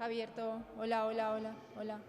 Javier, todo. Hola, hola, hola, hola.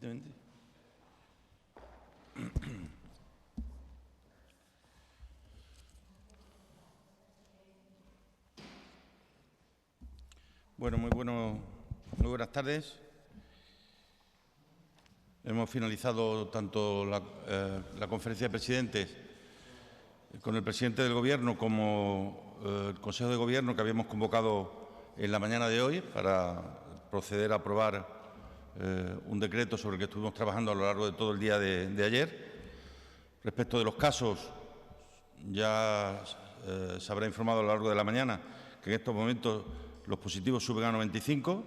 evidentemente. Bueno, muy buenas tardes. Hemos finalizado tanto la conferencia de presidentes con el presidente del Gobierno como el Consejo de Gobierno que habíamos convocado en la mañana de hoy para proceder a aprobar un decreto sobre el que estuvimos trabajando a lo largo de todo el día de ayer. Respecto de los casos, ya se habrá informado a lo largo de la mañana que en estos momentos los positivos suben a 95,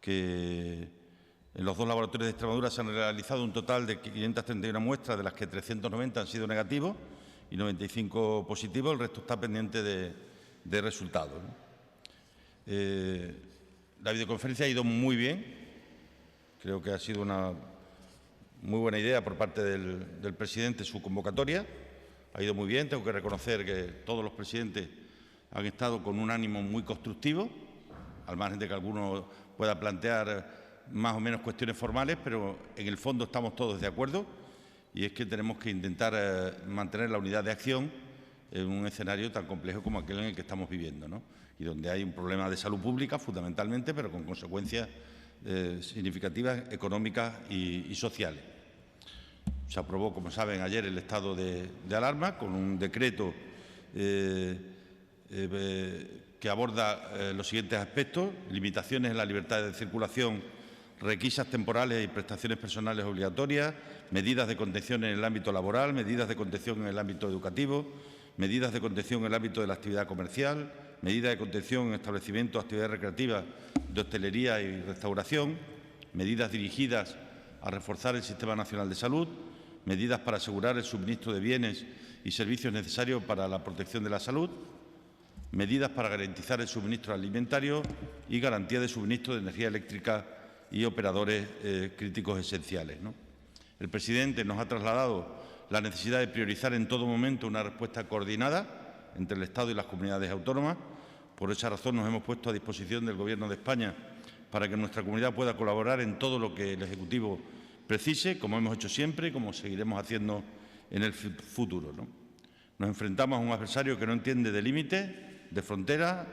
que en los dos laboratorios de Extremadura se han realizado un total de 531 muestras, de las que 390 han sido negativos y 95 positivos. El resto está pendiente de resultados, ¿no? La videoconferencia ha ido muy bien. Creo que ha sido una muy buena idea por parte del presidente su convocatoria. Ha ido muy bien. Tengo que reconocer que todos los presidentes han estado con un ánimo muy constructivo, al margen de que alguno pueda plantear más o menos cuestiones formales, pero en el fondo estamos todos de acuerdo, y es que tenemos que intentar mantener la unidad de acción en un escenario tan complejo como aquel en el que estamos viviendo, ¿no? Y donde hay un problema de salud pública fundamentalmente, pero con consecuencias significativas económicas y sociales. Se aprobó, como saben, ayer el estado de alarma con un decreto que aborda los siguientes aspectos: limitaciones en la libertad de circulación, requisas temporales y prestaciones personales obligatorias, medidas de contención en el ámbito laboral, medidas de contención en el ámbito educativo, medidas de contención en el ámbito de la actividad comercial, medidas de contención en establecimientos, actividades recreativas, de hostelería y restauración, medidas dirigidas a reforzar el Sistema Nacional de Salud, medidas para asegurar el suministro de bienes y servicios necesarios para la protección de la salud, medidas para garantizar el suministro alimentario y garantía de suministro de energía eléctrica y operadores críticos esenciales, ¿no? El presidente nos ha trasladado la necesidad de priorizar en todo momento una respuesta coordinada entre el Estado y las comunidades autónomas. Por esa razón nos hemos puesto a disposición del Gobierno de España para que nuestra comunidad pueda colaborar en todo lo que el Ejecutivo precise, como hemos hecho siempre y como seguiremos haciendo en el futuro, ¿no? Nos enfrentamos a un adversario que no entiende de límites, de fronteras,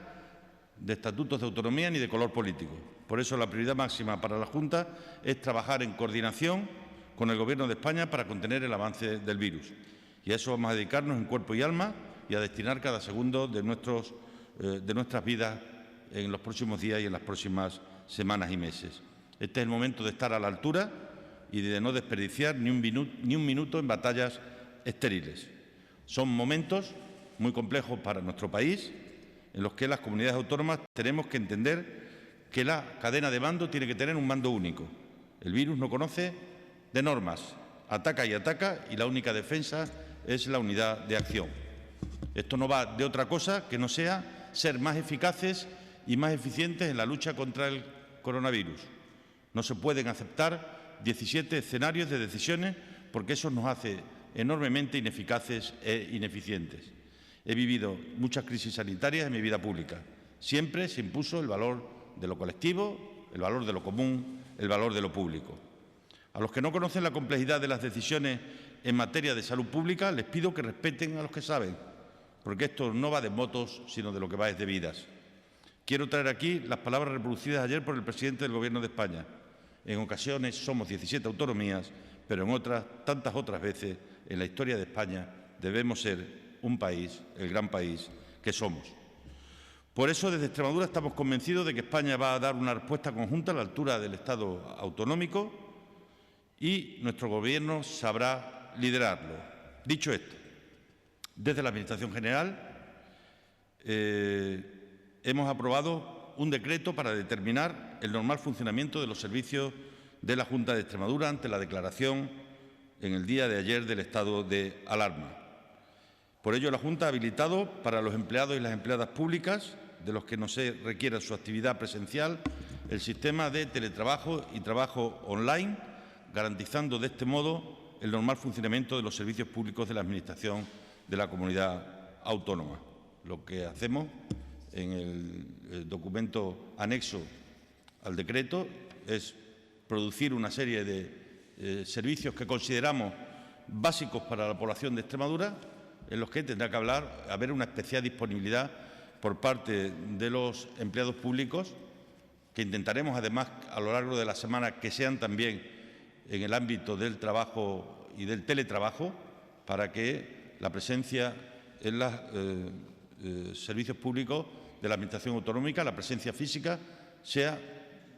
de estatutos de autonomía ni de color político. Por eso la prioridad máxima para la Junta es trabajar en coordinación con el Gobierno de España para contener el avance del virus. Y a eso vamos a dedicarnos en cuerpo y alma y a destinar cada segundo de nuestras vidas en los próximos días y en las próximas semanas y meses. Este es el momento de estar a la altura y de no desperdiciar ni un minuto en batallas estériles. Son momentos muy complejos para nuestro país, en los que las comunidades autónomas tenemos que entender que la cadena de mando tiene que tener un mando único. El virus no conoce de normas, ataca y la única defensa es la unidad de acción. Esto no va de otra cosa que no sea ser más eficaces y más eficientes en la lucha contra el coronavirus. No se pueden aceptar 17 escenarios de decisiones porque eso nos hace enormemente ineficaces e ineficientes. He vivido muchas crisis sanitarias en mi vida pública. Siempre se impuso el valor de lo colectivo, el valor de lo común, el valor de lo público. A los que no conocen la complejidad de las decisiones en materia de salud pública, les pido que respeten a los que saben, porque esto no va de votos, sino de lo que va es de vidas. Quiero traer aquí las palabras reproducidas ayer por el presidente del Gobierno de España. En ocasiones somos 17 autonomías, pero en otras, tantas otras veces, en la historia de España debemos ser un país, el gran país que somos. Por eso, desde Extremadura estamos convencidos de que España va a dar una respuesta conjunta a la altura del Estado autonómico y nuestro Gobierno sabrá liderarlo. Dicho esto, desde la Administración General hemos aprobado un decreto para determinar el normal funcionamiento de los servicios de la Junta de Extremadura ante la declaración en el día de ayer del estado de alarma. Por ello, la Junta ha habilitado para los empleados y las empleadas públicas, de los que no se requiera su actividad presencial, el sistema de teletrabajo y trabajo online, garantizando de este modo el normal funcionamiento de los servicios públicos de la Administración de la comunidad autónoma. Lo que hacemos en el documento anexo al decreto es producir una serie de servicios que consideramos básicos para la población de Extremadura, en los que tendrá que haber una especial disponibilidad por parte de los empleados públicos, que intentaremos además a lo largo de la semana que sean también en el ámbito del trabajo y del teletrabajo, para que la presencia en los servicios públicos de la Administración autonómica, la presencia física, sea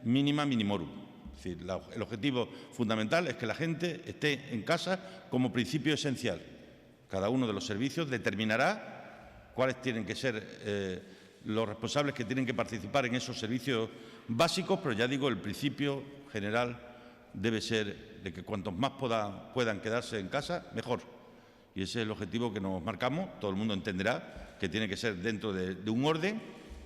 mínima minimorum. Es decir, el objetivo fundamental es que la gente esté en casa como principio esencial. Cada uno de los servicios determinará cuáles tienen que ser los responsables que tienen que participar en esos servicios básicos, pero ya digo, el principio general debe ser de que cuantos más puedan quedarse en casa, mejor. Y ese es el objetivo que nos marcamos. Todo el mundo entenderá que tiene que ser dentro de un orden,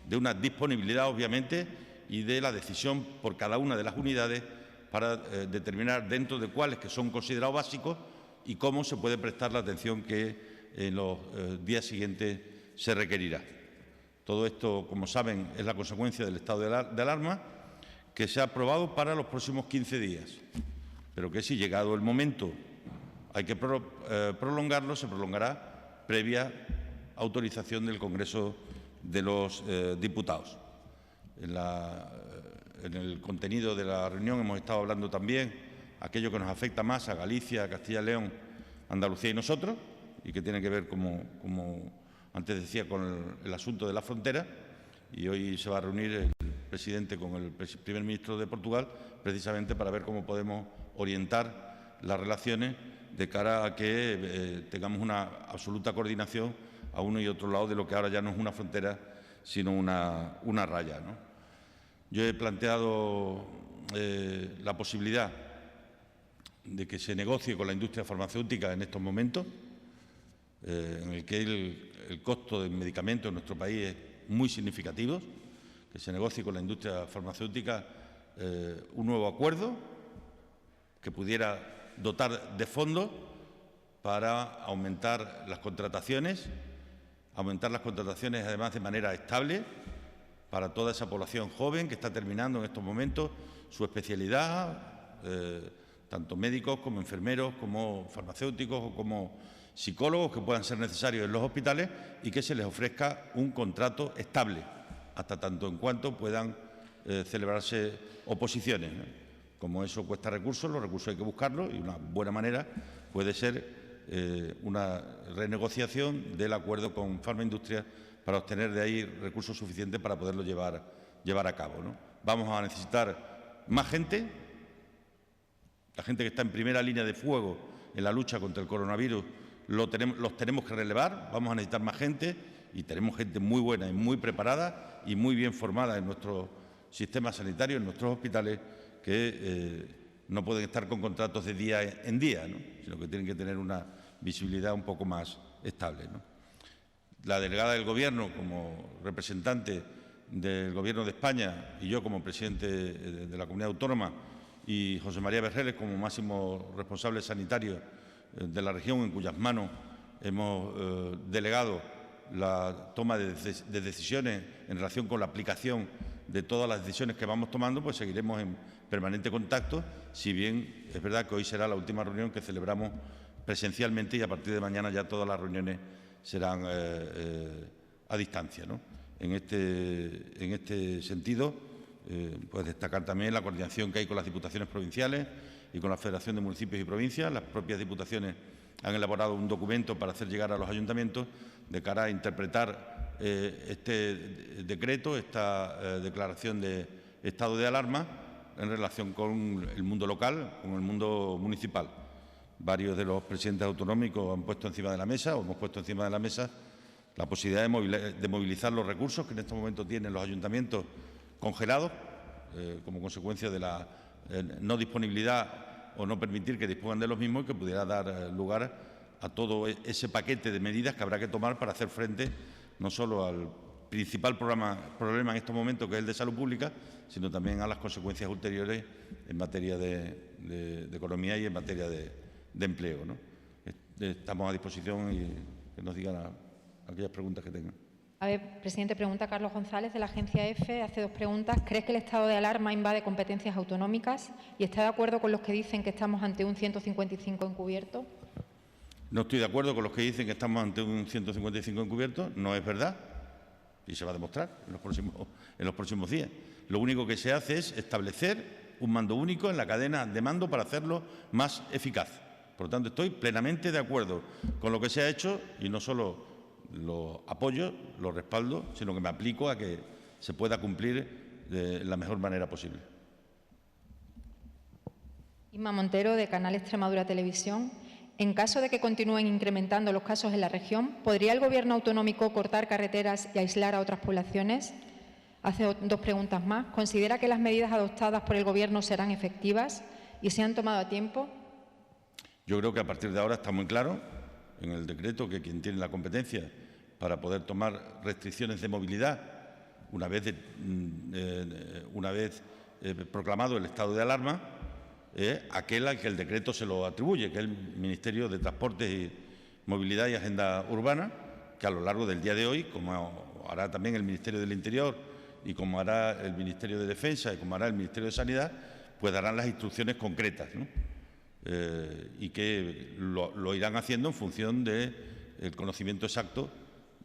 de una disponibilidad, obviamente, y de la decisión por cada una de las unidades para determinar dentro de cuáles que son considerados básicos y cómo se puede prestar la atención que en los días siguientes se requerirá. Todo esto, como saben, es la consecuencia del estado de alarma que se ha aprobado para los próximos 15 días, pero que si llegado el momento hay que prolongarlo, se prolongará previa autorización del Congreso de los Diputados. En el contenido de la reunión hemos estado hablando también aquello que nos afecta más a Galicia, a Castilla y León, Andalucía y nosotros, y que tiene que ver, como antes decía, con el asunto de la frontera. Y hoy se va a reunir el presidente con el primer ministro de Portugal, precisamente para ver cómo podemos orientar las relaciones de cara a que tengamos una absoluta coordinación a uno y otro lado de lo que ahora ya no es una frontera, sino una raya, ¿no? Yo he planteado la posibilidad de que se negocie con la industria farmacéutica en estos momentos, en el que el costo del medicamento en nuestro país es muy significativo, que se negocie con la industria farmacéutica un nuevo acuerdo que pudiera dotar de fondos para aumentar las contrataciones además de manera estable para toda esa población joven que está terminando en estos momentos su especialidad, tanto médicos como enfermeros, como farmacéuticos o como psicólogos que puedan ser necesarios en los hospitales, y que se les ofrezca un contrato estable hasta tanto en cuanto puedan celebrarse oposiciones, ¿no? Como eso cuesta recursos, los recursos hay que buscarlos, y una buena manera puede ser una renegociación del acuerdo con Farmaindustria para obtener de ahí recursos suficientes para poderlo llevar a cabo, ¿no? Vamos a necesitar más gente, la gente que está en primera línea de fuego en la lucha contra el coronavirus los tenemos que relevar, vamos a necesitar más gente, y tenemos gente muy buena y muy preparada y muy bien formada en nuestro sistema sanitario, en nuestros hospitales, que no pueden estar con contratos de día en día, ¿no? Sino que tienen que tener una visibilidad un poco más estable, ¿no? La delegada del Gobierno, como representante del Gobierno de España, y yo como presidente de la Comunidad Autónoma, y José María Berreles como máximo responsable sanitario de la región, en cuyas manos hemos delegado la toma de decisiones en relación con la aplicación de todas las decisiones que vamos tomando, pues seguiremos en permanente contacto, si bien es verdad que hoy será la última reunión que celebramos presencialmente, y a partir de mañana ya todas las reuniones serán a distancia, ¿no? En este sentido, pues destacar también la coordinación que hay con las diputaciones provinciales y con la Federación de Municipios y Provincias. Las propias diputaciones han elaborado un documento para hacer llegar a los ayuntamientos de cara a interpretar este decreto, esta declaración de estado de alarma en relación con el mundo local, con el mundo municipal. Varios de los presidentes autonómicos han puesto encima de la mesa, o hemos puesto encima de la mesa, la posibilidad de movilizar los recursos que en este momento tienen los ayuntamientos congelados como consecuencia de la no disponibilidad o no permitir que dispongan de los mismos, y que pudiera dar lugar a todo ese paquete de medidas que habrá que tomar para hacer frente no solo al principal problema en estos momentos, que es el de salud pública, sino también a las consecuencias ulteriores en materia de economía y en materia de empleo, ¿no? Estamos a disposición y que nos digan aquellas preguntas que tengan. A ver, presidente, pregunta Carlos González de la agencia EFE. Hace 2 preguntas. ¿Cree que el estado de alarma invade competencias autonómicas? ¿Y está de acuerdo con los que dicen que estamos ante un 155 encubierto? No estoy de acuerdo con los que dicen que estamos ante un 155 encubierto. No es verdad y se va a demostrar en los próximos días. Lo único que se hace es establecer un mando único en la cadena de mando para hacerlo más eficaz. Por lo tanto, estoy plenamente de acuerdo con lo que se ha hecho y no solo lo apoyo, lo respaldo, sino que me aplico a que se pueda cumplir de la mejor manera posible. Inma Montero, de Canal Extremadura Televisión. En caso de que continúen incrementando los casos en la región, ¿podría el Gobierno autonómico cortar carreteras y aislar a otras poblaciones? Hace 2 preguntas más. ¿Considera que las medidas adoptadas por el Gobierno serán efectivas y se han tomado a tiempo? Yo creo que a partir de ahora está muy claro en el decreto que quien tiene la competencia para poder tomar restricciones de movilidad una vez proclamado el estado de alarma, aquel al que el decreto se lo atribuye, que es el Ministerio de Transportes y Movilidad y Agenda Urbana, que a lo largo del día de hoy, como hará también el Ministerio del Interior y como hará el Ministerio de Defensa y como hará el Ministerio de Sanidad, pues darán las instrucciones concretas, ¿no? Y que lo irán haciendo en función del conocimiento exacto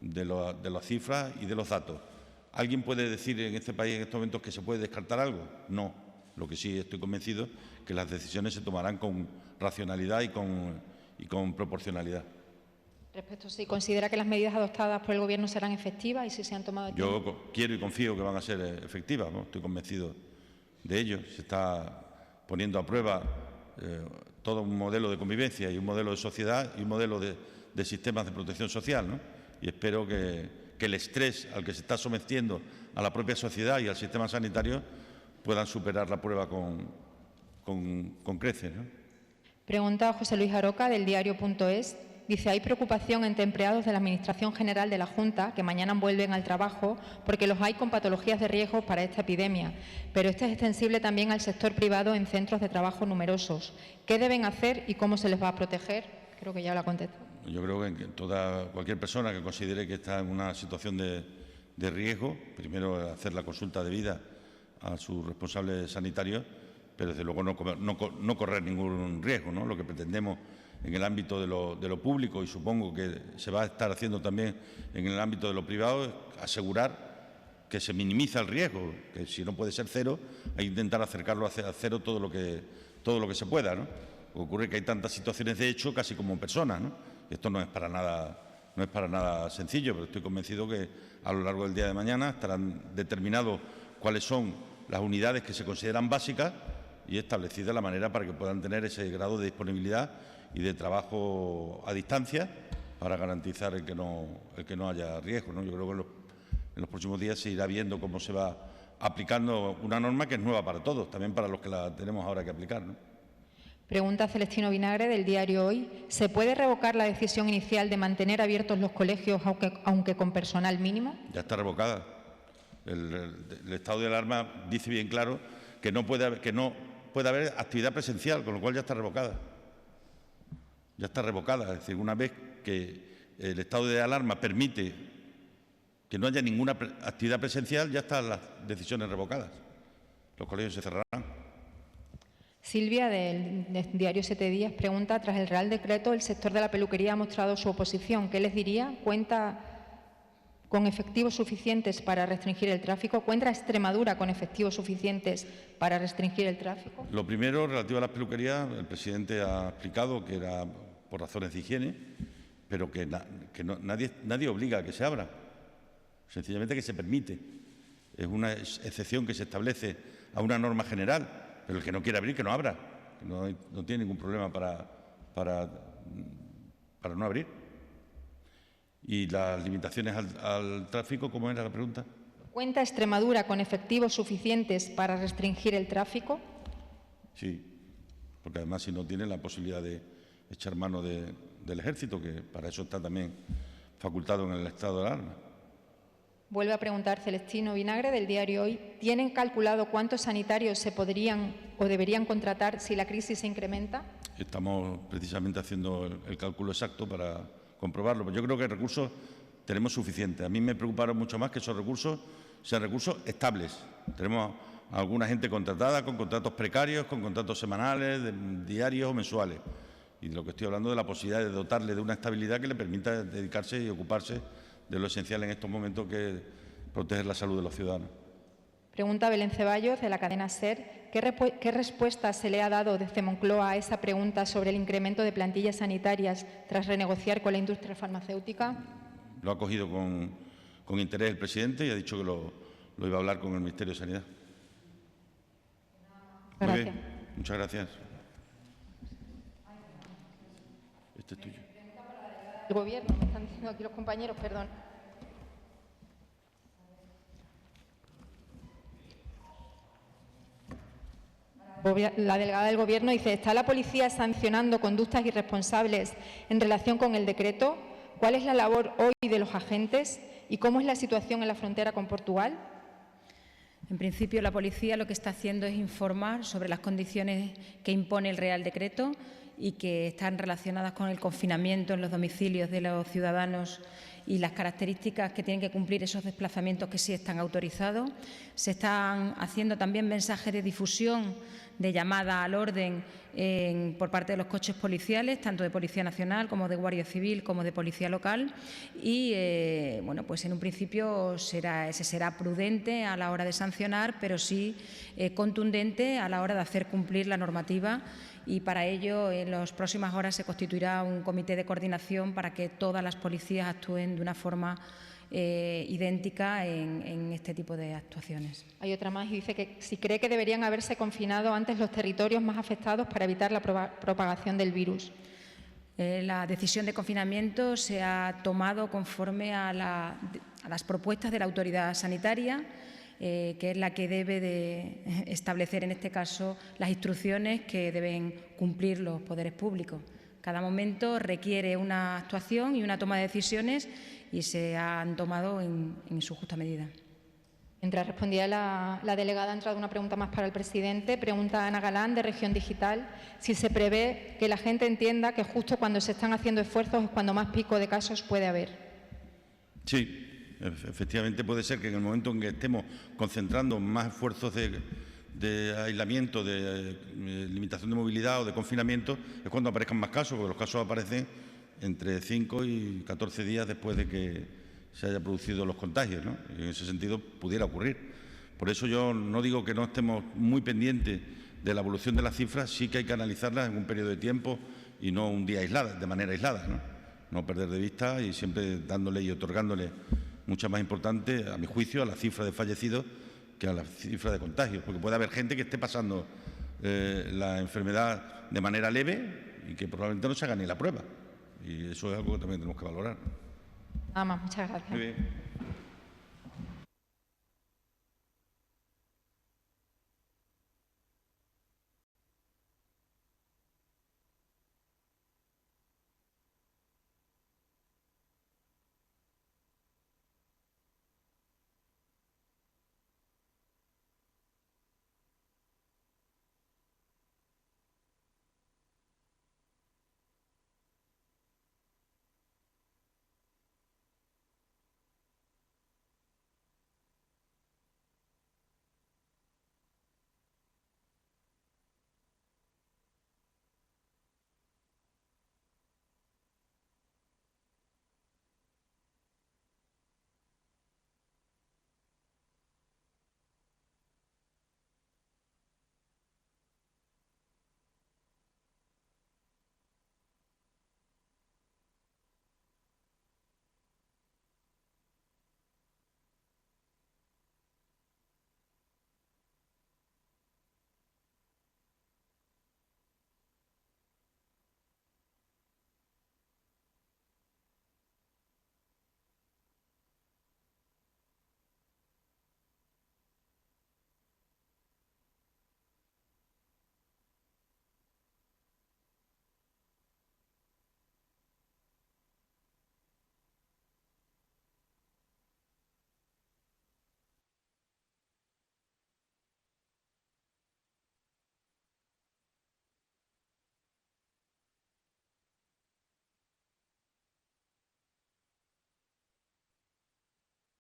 de las cifras y de los datos. ¿Alguien puede decir en este país en estos momentos que se puede descartar algo? No. Lo que sí estoy convencido que las decisiones se tomarán con racionalidad y con proporcionalidad. Respecto, si considera que las medidas adoptadas por el Gobierno serán efectivas y si se han tomado... Yo quiero y confío que van a ser efectivas, ¿no? Estoy convencido de ello. Se está poniendo a prueba todo un modelo de convivencia y un modelo de sociedad y un modelo de sistemas de protección social, ¿no? Y espero que el estrés al que se está sometiendo a la propia sociedad y al sistema sanitario puedan superar la prueba con creces, ¿no? Pregunta José Luis Aroca, del diario.es. Dice, hay preocupación entre empleados de la Administración General de la Junta que mañana vuelven al trabajo porque los hay con patologías de riesgo para esta epidemia, pero este es extensible también al sector privado en centros de trabajo numerosos. ¿Qué deben hacer y cómo se les va a proteger? Creo que ya la contesto. Yo creo que cualquier persona que considere que está en una situación de riesgo, primero hacer la consulta debida a su responsable sanitario, pero desde luego no correr ningún riesgo, ¿no? Lo que pretendemos en el ámbito de lo público y supongo que se va a estar haciendo también en el ámbito de lo privado es asegurar que se minimiza el riesgo, que si no puede ser cero, hay que intentar acercarlo a cero todo lo que se pueda, ¿no? Ocurre que hay tantas situaciones de hecho casi como personas, ¿no? Y esto no es para nada sencillo, pero estoy convencido que a lo largo del día de mañana estarán determinados cuáles son las unidades que se consideran básicas y establecida la manera para que puedan tener ese grado de disponibilidad y de trabajo a distancia para garantizar el que no haya riesgo, ¿no? Yo creo que en los próximos días se irá viendo cómo se va aplicando una norma que es nueva para todos, también para los que la tenemos ahora que aplicar, ¿no? Pregunta Celestino Vinagre, del diario Hoy. ¿Se puede revocar la decisión inicial de mantener abiertos los colegios aunque con personal mínimo? Ya está revocada. El estado de alarma dice bien claro que no puede haber actividad presencial, con lo cual ya está revocada. Ya está revocada. Es decir, una vez que el estado de alarma permite que no haya ninguna actividad presencial, ya están las decisiones revocadas. Los colegios se cerrarán. Silvia, del diario 7 Días, pregunta, tras el Real Decreto, el sector de la peluquería ha mostrado su oposición. ¿Qué les diría? ¿Cuenta con efectivos suficientes para restringir el tráfico? ¿Cuenta Extremadura con efectivos suficientes para restringir el tráfico? Lo primero, relativo a las peluquerías, el presidente ha explicado que era por razones de higiene, pero que nadie obliga a que se abra, sencillamente que se permite. Es una excepción que se establece a una norma general. Pero el que no quiera abrir, que no abra. No tiene ningún problema para no abrir. ¿Y las limitaciones al tráfico, cómo era la pregunta? ¿Cuenta Extremadura con efectivos suficientes para restringir el tráfico? Sí, porque además si no tiene la posibilidad de echar mano del Ejército, que para eso está también facultado en el estado de alarma. Vuelve a preguntar Celestino Vinagre, del diario Hoy. ¿Tienen calculado cuántos sanitarios se podrían o deberían contratar si la crisis se incrementa? Estamos precisamente haciendo el cálculo exacto para comprobarlo. Pero yo creo que recursos tenemos suficiente. A mí me preocuparon mucho más que esos recursos sean recursos estables. Tenemos a alguna gente contratada con contratos precarios, con contratos semanales, diarios o mensuales. Y de lo que estoy hablando de la posibilidad de dotarle de una estabilidad que le permita dedicarse y ocuparse de lo esencial en estos momentos, que es proteger la salud de los ciudadanos. Pregunta Belén Ceballos, de la cadena SER. ¿Qué respuesta se le ha dado desde Moncloa a esa pregunta sobre el incremento de plantillas sanitarias tras renegociar con la industria farmacéutica? Lo ha cogido con interés el presidente y ha dicho que lo iba a hablar con el Ministerio de Sanidad. Muy bien, muchas gracias. Este es tuyo. El Gobierno, me están diciendo aquí los compañeros, perdón. La delegada del Gobierno dice: ¿está la policía sancionando conductas irresponsables en relación con el decreto? ¿Cuál es la labor hoy de los agentes y cómo es la situación en la frontera con Portugal? En principio, la policía lo que está haciendo es informar sobre las condiciones que impone el Real Decreto y que están relacionadas con el confinamiento en los domicilios de los ciudadanos y las características que tienen que cumplir esos desplazamientos que sí están autorizados. Se están haciendo también mensajes de difusión, de llamada al orden por parte de los coches policiales, tanto de Policía Nacional como de Guardia Civil como de Policía Local. Y, bueno, pues en un principio se será prudente a la hora de sancionar, pero sí contundente a la hora de hacer cumplir la normativa. Y para ello, en las próximas horas se constituirá un comité de coordinación para que todas las policías actúen de una forma idéntica en este tipo de actuaciones. Hay otra más y dice que si cree que deberían haberse confinado antes los territorios más afectados para evitar la propagación del virus. La decisión de confinamiento se ha tomado conforme a las propuestas de la autoridad sanitaria, que es la que debe de establecer en este caso las instrucciones que deben cumplir los poderes públicos. Cada momento requiere una actuación y una toma de decisiones y se han tomado en su justa medida. Mientras respondía la delegada, ha entrado una pregunta más para el presidente. Pregunta Ana Galán, de Región Digital, si se prevé que la gente entienda que justo cuando se están haciendo esfuerzos es cuando más pico de casos puede haber. Sí. Efectivamente, puede ser que en el momento en que estemos concentrando más esfuerzos de aislamiento, de limitación de movilidad o de confinamiento, es cuando aparezcan más casos, porque los casos aparecen entre 5 y 14 días después de que se haya producido los contagios, ¿no? Y en ese sentido pudiera ocurrir. Por eso yo no digo que no estemos muy pendientes de la evolución de las cifras, sí que hay que analizarlas en un periodo de tiempo y no un día aislada, de manera aislada, ¿no? No perder de vista y siempre dándole y otorgándole mucha más importante, a mi juicio, a la cifra de fallecidos que a la cifra de contagios, porque puede haber gente que esté pasando la enfermedad de manera leve y que probablemente no se haga ni la prueba. Y eso es algo que también tenemos que valorar. Nada más, muchas gracias. Muy bien.